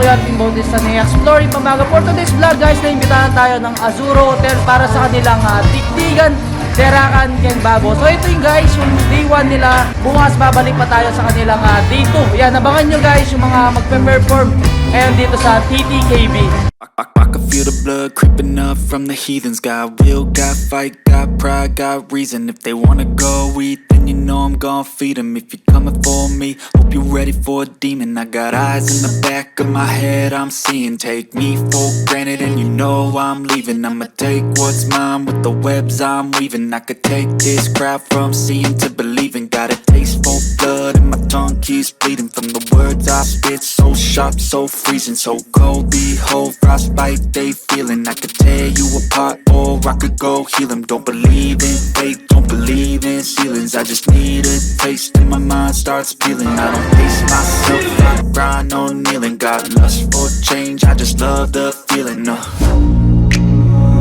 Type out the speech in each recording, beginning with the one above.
TTKB Mountains sa 𝗕𝗓𝗶𝗶 Pampanga. For today's vlog guys, naimbitahan tayo ng Azzurro Hotel para sa kanilang TIGTIGAN TERAKAN KEng BABO. So ito yung guys, yung day 1 nila. Bukas babalik pa tayo sa kanilang day 2. Yan, abangan nyo guys yung mga magpe-perform ngayon dito sa TTKB. I can feel the blood creeping up from the heathens. Got will, got fight, got pride, got reason. If they wanna go eat, then you know I'm gon' feed them. If you're coming for me, hope you're ready for a demon. I got eyes in the back of my head, I'm seeing. Take me for granted and you know I'm leaving. I'ma take what's mine with the webs I'm weaving. I could take this crowd from seeing to believing. Got a taste for blood and my tongue keeps bleeding. From the words I spit, so sharp, so freezing. So cold, behold, frostbite they feeling. I could tear you apart or I could go heal them. Don't believe in fate, don't believe in ceilings. I just need a taste and my mind starts peeling. I don't pace myself, I grind on kneeling. Got lust for change, I just love the feeling.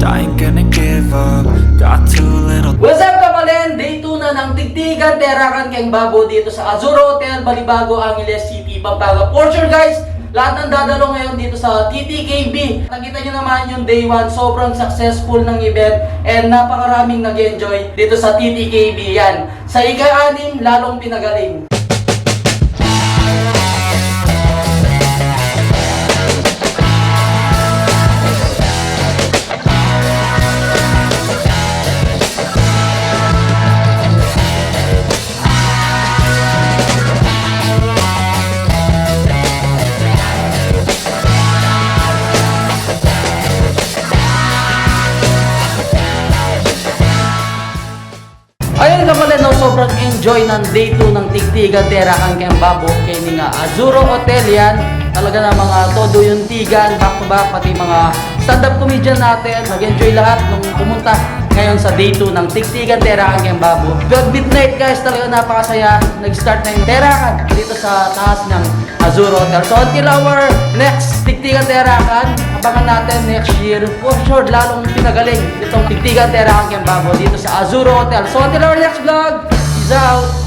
I ain't gonna give up, got too little. What's up Cabalen? Day 2 na ng TIGTIGAN TERAKAN KEng BABO dito sa Azzurro Hotel, Balibago, 𝗕𝗓𝗶𝗶 Pampanga. For sure guys, lahat ng dadalo ngayon dito sa TTKB. Nakita nyo naman yung day 1, sobrang successful ng event and napakaraming nag-enjoy dito sa TTKB. Yan, sa ika-anim, lalong pinagaling. Ayun Cabalen, no, sobrang enjoy ng day 2 ng TIGTIGAN TERAKAN KEng BABO kay nga Azzurro Hotel. Yan, talaga na mga todo yung tigan, back to back, pati mga stand-up comedian natin. Nag-enjoy lahat nung pumunta ngayon sa day 2 ng TIGTIGAN TERAKAN KEng BABO. 12 midnight guys, talaga napakasaya. Nag-start na yung Terakan dito sa taas ng Azzurro Hotel. So until our next TIGTIGAN TERAKAN, abangan natin next year. For sure, lalong pinagaling itong TIGTIGAN TERAKAN KEng BABO dito sa Azzurro Hotel. So until our next vlog, peace out!